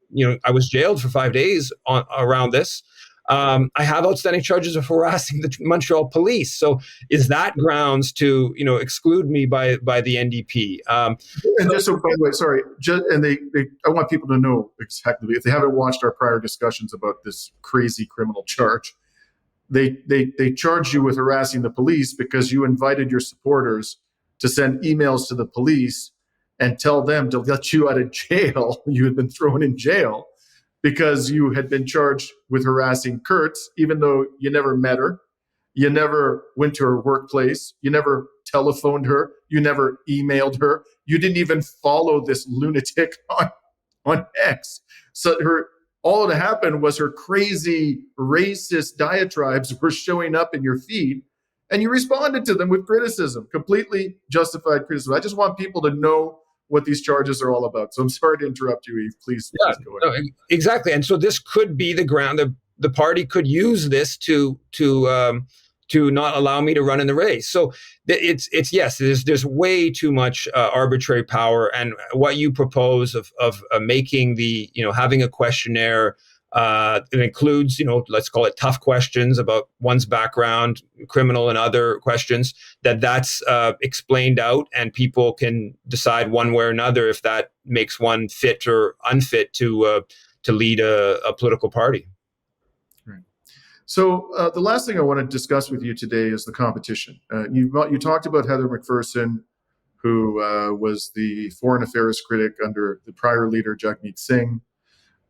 I was jailed for 5 days around this. I have outstanding charges of harassing the Montreal police. So is that grounds to, exclude me by the NDP? And just so, by the way, sorry, I want people to know exactly, if they haven't watched our prior discussions about this crazy criminal charge, they charged you with harassing the police because you invited your supporters to send emails to the police and tell them to let you out of jail. You had been thrown in jail because you had been charged with harassing Kurtz, even though you never met her. You never went to her workplace. You never telephoned her. You never emailed her. You didn't even follow this lunatic on X. So all that happened was her crazy racist diatribes were showing up in your feed, and you responded to them with criticism, completely justified criticism. I just want people to know what these charges are all about. So I'm sorry to interrupt you, Yves. Please go ahead. No, exactly. And so this could be the ground. The party could use this to not allow me to run in the race. So it's yes, there's way too much arbitrary power. And what you propose of making having a questionnaire it includes, let's call it tough questions about one's background, criminal and other questions, that's explained out, and people can decide one way or another if that makes one fit or unfit to lead a political party. So the last thing I want to discuss with you today is the competition. You talked about Heather McPherson, who was the foreign affairs critic under the prior leader, Jagmeet Singh.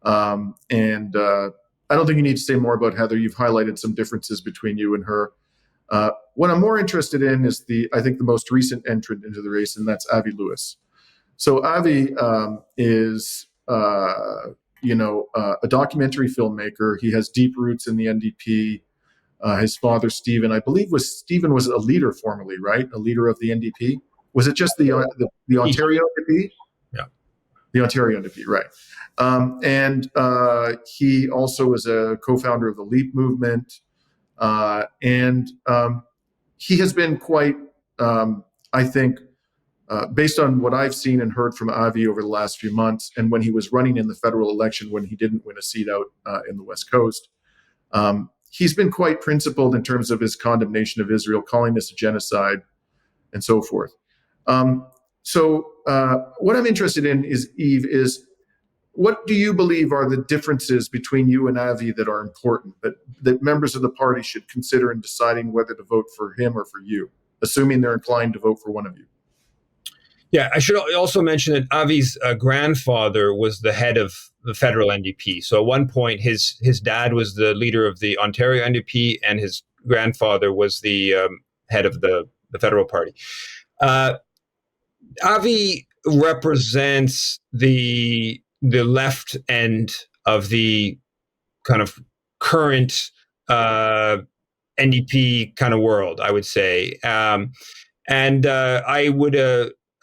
And I don't think you need to say more about Heather. You've highlighted some differences between you and her. What I'm more interested in is I think the most recent entrant into the race, and that's Avi Lewis. So Avi is a documentary filmmaker. He has deep roots in the NDP. His father, Stephen, I believe Stephen was a leader formerly, right? A leader of the NDP. Was it just the Ontario NDP? Yeah. The Ontario NDP, right. And he also is a co-founder of the LEAP movement. And he has been quite, I think, based on what I've seen and heard from Avi over the last few months, and when he was running in the federal election when he didn't win a seat out in the West Coast, he's been quite principled in terms of his condemnation of Israel, calling this a genocide, and so forth. So what I'm interested in is, Yves, is what do you believe are the differences between you and Avi that are important, that members of the party should consider in deciding whether to vote for him or for you, assuming they're inclined to vote for one of you? Yeah, I should also mention that Avi's grandfather was the head of the federal NDP. So at one point, his dad was the leader of the Ontario NDP, and his grandfather was the head of the federal party. Avi represents the left end of the kind of current NDP kind of world, I would say. And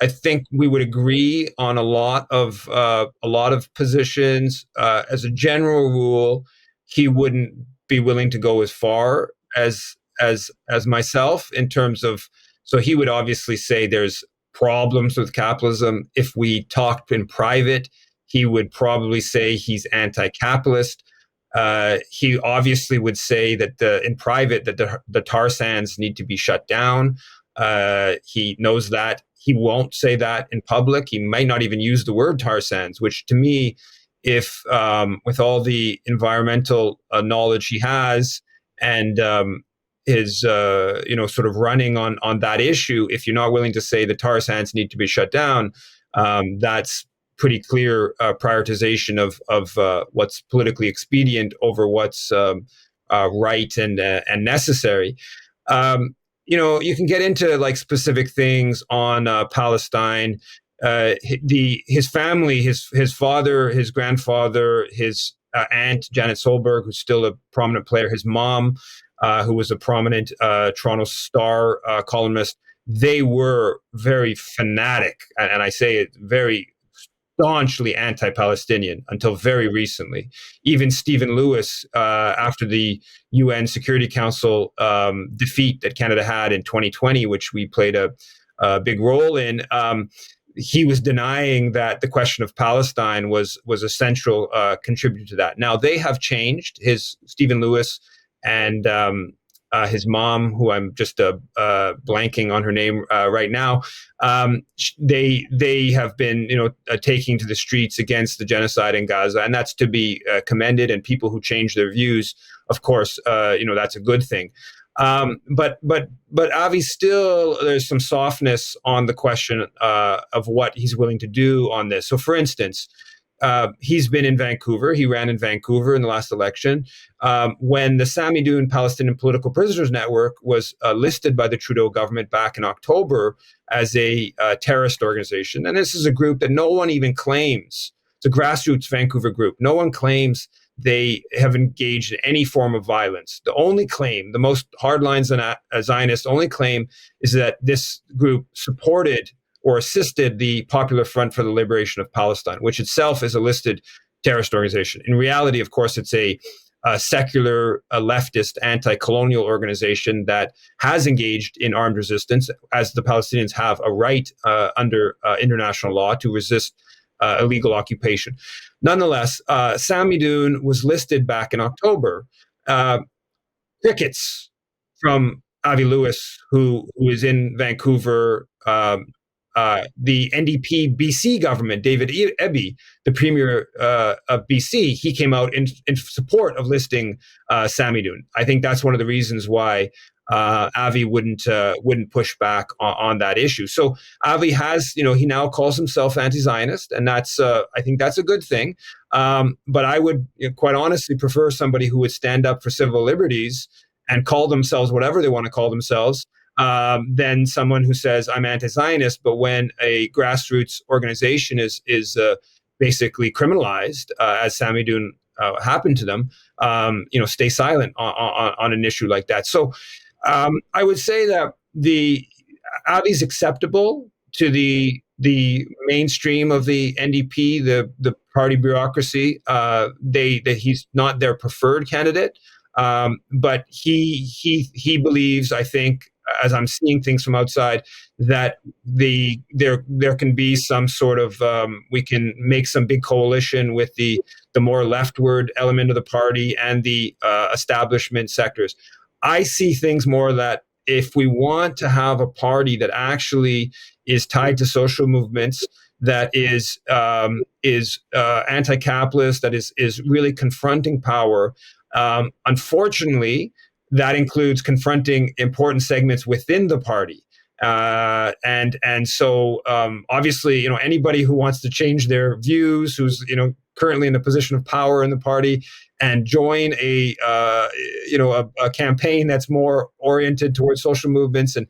I think we would agree on a lot of positions. As a general rule, he wouldn't be willing to go as far as myself in terms of. So he would obviously say there's problems with capitalism. If we talked in private, he would probably say he's anti-capitalist. He obviously would say that in private that the tar sands need to be shut down. He knows that. He won't say that in public. He might not even use the word tar sands, which to me, if with all the environmental knowledge he has and his sort of running on that issue, if you're not willing to say the tar sands need to be shut down, that's pretty clear prioritization of what's politically expedient over what's right and necessary. You can get into like specific things on Palestine. His family, his father, his grandfather, his aunt Janet Solberg, who's still a prominent player, his mom, who was a prominent Toronto Star columnist. They were very fanatic, and I say it very staunchly anti-Palestinian until very recently. Even Stephen Lewis, after the UN Security Council defeat that Canada had in 2020, which we played a big role in, he was denying that the question of Palestine was a central contributor to that. Now they have changed. Stephen Lewis and his mom, who I'm just blanking on her name right now, they have been taking to the streets against the genocide in Gaza, and that's to be commended. And people who change their views, of course, that's a good thing. But Avi still, there's some softness on the question of what he's willing to do on this. So, for instance, he's been in Vancouver. He ran in Vancouver in the last election. When the Samidoun Palestinian Political Prisoners Network was listed by the Trudeau government back in October as a terrorist organization, and this is a group that no one even claims. It's a grassroots Vancouver group. No one claims they have engaged in any form of violence. The only claim, the most hardline Zionist only claim, is that this group supported or assisted the Popular Front for the Liberation of Palestine, which itself is a listed terrorist organization. In reality, of course, it's a secular, leftist, anti-colonial organization that has engaged in armed resistance, as the Palestinians have a right under international law to resist illegal occupation. Nonetheless, Samidoun was listed back in October. Crickets from Avi Lewis, who is in Vancouver. The NDP BC government, David Eby, the premier of BC, he came out in support of listing Samidoun. I think that's one of the reasons why Avi wouldn't push back on that issue. So Avi has, he now calls himself anti-Zionist, and that's I think that's a good thing. But I would quite honestly prefer somebody who would stand up for civil liberties and call themselves whatever they want to call themselves, than someone who says I'm anti-Zionist, but when a grassroots organization is basically criminalized, as Samidoun happened to them, stay silent on an issue like that. So I would say that the Avi's acceptable to the mainstream of the NDP, the party bureaucracy. That he's not their preferred candidate, but he believes, I think, as I'm seeing things from outside, that there can be some sort of we can make some big coalition with the more leftward element of the party and the establishment sectors. I see things more that if we want to have a party that actually is tied to social movements, that is anti-capitalist, that is really confronting power. Unfortunately, that includes confronting important segments within the party. And so obviously, anybody who wants to change their views, who's, currently in a position of power in the party and join a campaign that's more oriented towards social movements and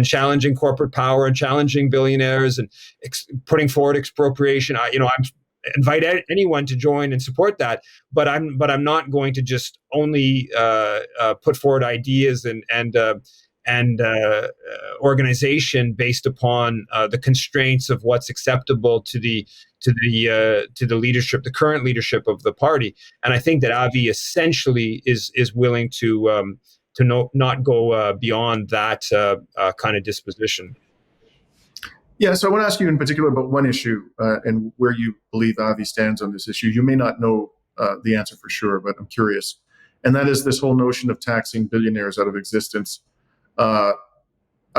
challenging corporate power and challenging billionaires and putting forward expropriation. I'm invite anyone to join and support that, but I'm not going to just only put forward ideas and organization based upon the constraints of what's acceptable to the leadership, the current leadership of the party. And I think that Avi essentially is willing to not go beyond that kind of disposition. Yeah, so I want to ask you in particular about one issue and where you believe Avi stands on this issue. You may not know the answer for sure, but I'm curious. And that is this whole notion of taxing billionaires out of existence. I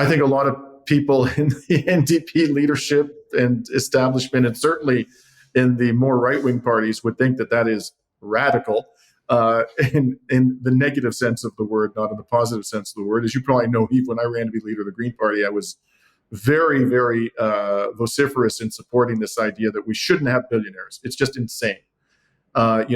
think a lot of people in the NDP leadership and establishment, and certainly in the more right-wing parties, would think that that is radical in the negative sense of the word, not in the positive sense of the word. As you probably know, Yves, when I ran to be leader of the Green Party, I was very, very vociferous in supporting this idea that we shouldn't have billionaires. It's just insane. I'm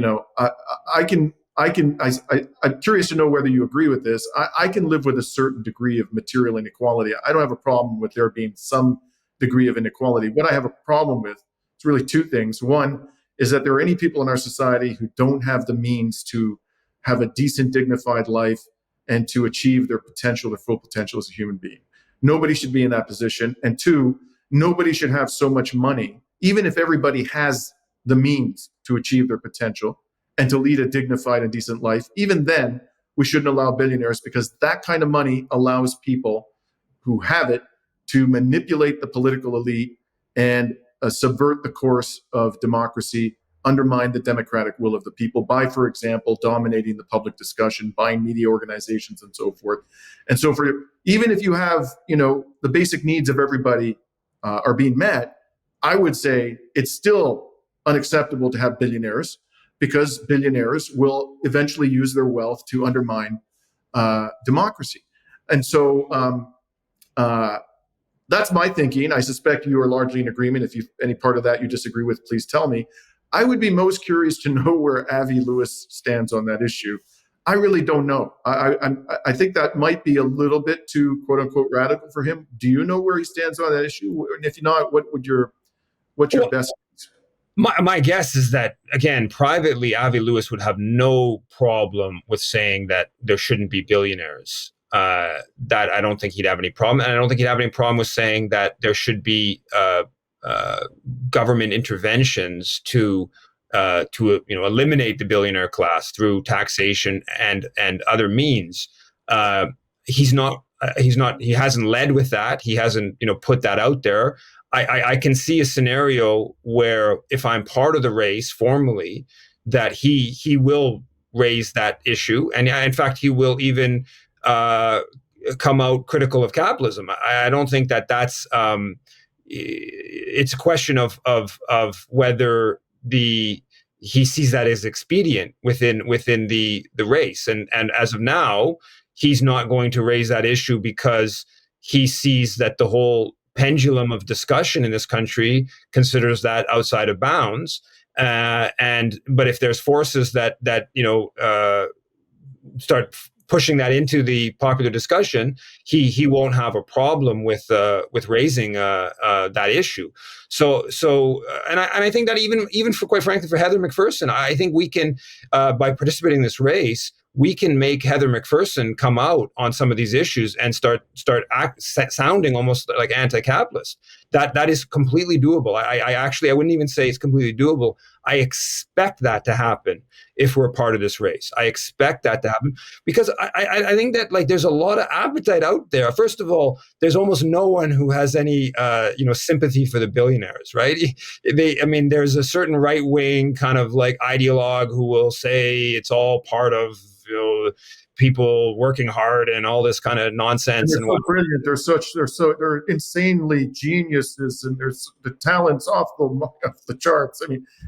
curious to know whether you agree with this. I can live with a certain degree of material inequality. I don't have a problem with there being some degree of inequality. What I have a problem with is really two things. One is that there are any people in our society who don't have the means to have a decent, dignified life and to achieve their potential, their full potential as a human being. Nobody should be in that position. And two, nobody should have so much money, even if everybody has the means to achieve their potential and to lead a dignified and decent life. Even then, we shouldn't allow billionaires, because that kind of money allows people who have it to manipulate the political elite and subvert the course of democracy, undermine the democratic will of the people by, for example, dominating the public discussion, buying media organizations, and so forth. And so, for even if you have, the basic needs of everybody are being met, I would say it's still unacceptable to have billionaires, because billionaires will eventually use their wealth to undermine democracy. And so that's my thinking. I suspect you are largely in agreement. If you any part of that you disagree with, please tell me. I would be most curious to know where Avi Lewis stands on that issue. I really don't know. I think that might be a little bit too "quote unquote" radical for him. Do you know where he stands on that issue? And if not, what's your best? My guess is that, again, privately, Avi Lewis would have no problem with saying that there shouldn't be billionaires. That I don't think he'd have any problem, and I don't think he'd have any problem with saying that there should be government interventions to eliminate the billionaire class through taxation and other means. He hasn't led with that. He hasn't put that out there. I can see a scenario where, if I'm part of the race formally, that he will raise that issue, and in fact he will even come out critical of capitalism. I don't think that's it's a question of whether he sees that as expedient within the race, and as of now, he's not going to raise that issue because he sees that the whole pendulum of discussion in this country considers that outside of bounds. But if there's forces that start pushing that into the popular discussion, he won't have a problem with raising that issue. And I think that even for, quite frankly, for Heather McPherson, I think we can, by participating in this race, we can make Heather McPherson come out on some of these issues and start sounding almost like anti-capitalist. That is completely doable. I wouldn't even say it's completely doable. I expect that to happen if we're a part of this race. I expect that to happen because I think that there's a lot of appetite out there. First of all, there's almost no one who has any sympathy for the billionaires, right? There's a certain right wing kind of ideologue who will say it's all part of people working hard and all this kind of nonsense. And they're so brilliant. They're insanely geniuses, and there's the talents off the charts.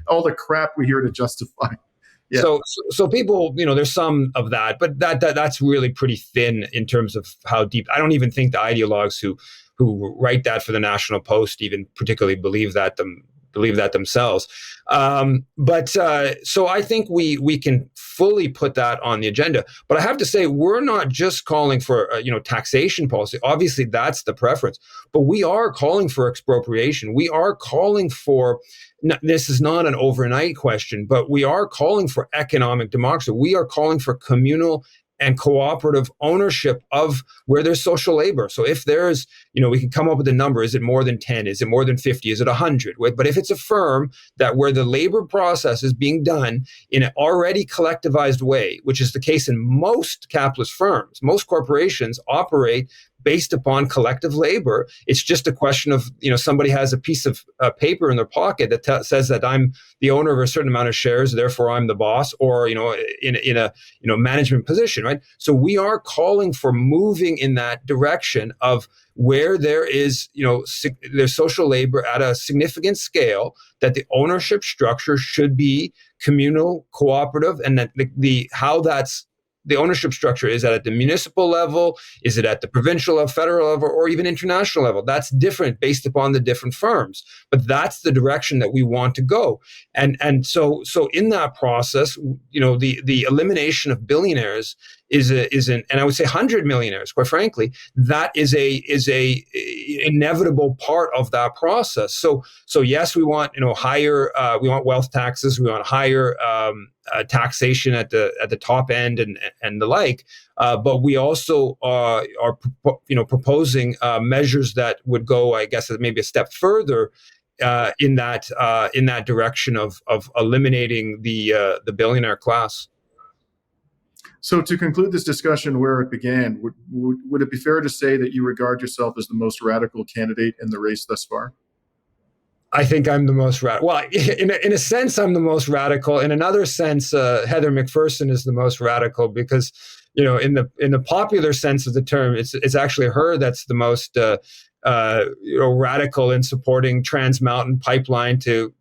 All the crap we hear to justify. Yeah. So people, there's some of that, but that's really pretty thin in terms of how deep. I don't even think the ideologues who write that for the National Post even particularly believe that themselves. So I think we can fully put that on the agenda. But I have to say, we're not just calling for taxation policy. Obviously, that's the preference. But we are calling for expropriation. We are calling for. This is not an overnight question, but we are calling for economic democracy. We are calling for communal and cooperative ownership of where there's social labor. So if there's, we can come up with a number. Is it more than 10? Is it more than 50? Is it 100? But if it's a firm that where the labor process is being done in an already collectivized way, which is the case in most capitalist firms, most corporations operate based upon collective labor. It's just a question of, somebody has a piece of paper in their pocket that says that I'm the owner of a certain amount of shares, therefore I'm the boss, or, in a management position, right? So we are calling for moving in that direction of where there is, there's social labor at a significant scale, that the ownership structure should be communal, cooperative, and that the ownership structure is at the municipal level, is it at the provincial level, federal level, or even international level? That's different based upon the different firms, but that's the direction that we want to go. And so in that process, the elimination of billionaires is an, and I would say 100 millionaires, quite frankly, that is a inevitable part of that process. So yes, we want higher, we want wealth taxes, we want higher taxation at the top end and the like, but we also are proposing measures that would go, I guess, maybe a step further in that direction of eliminating the billionaire class. So to conclude this discussion where it began, would it be fair to say that you regard yourself as the most radical candidate in the race thus far? I think I'm the most radical. Well, in a sense, I'm the most radical. In another sense, Heather McPherson is the most radical because, in the popular sense of the term, it's actually her that's the most radical in supporting Trans Mountain Pipeline to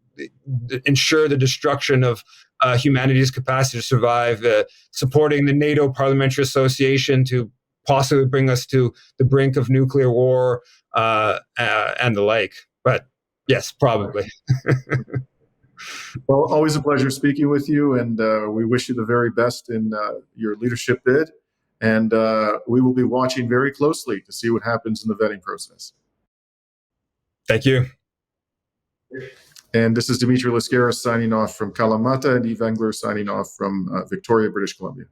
ensure the destruction of humanity's capacity to survive, supporting the NATO Parliamentary Association to possibly bring us to the brink of nuclear war, and the like. But yes, probably. Well, always a pleasure speaking with you, and we wish you the very best in your leadership bid. And we will be watching very closely to see what happens in the vetting process. Thank you. And this is Dimitri Lascaris signing off from Kalamata, and Yves Engler signing off from Victoria, British Columbia.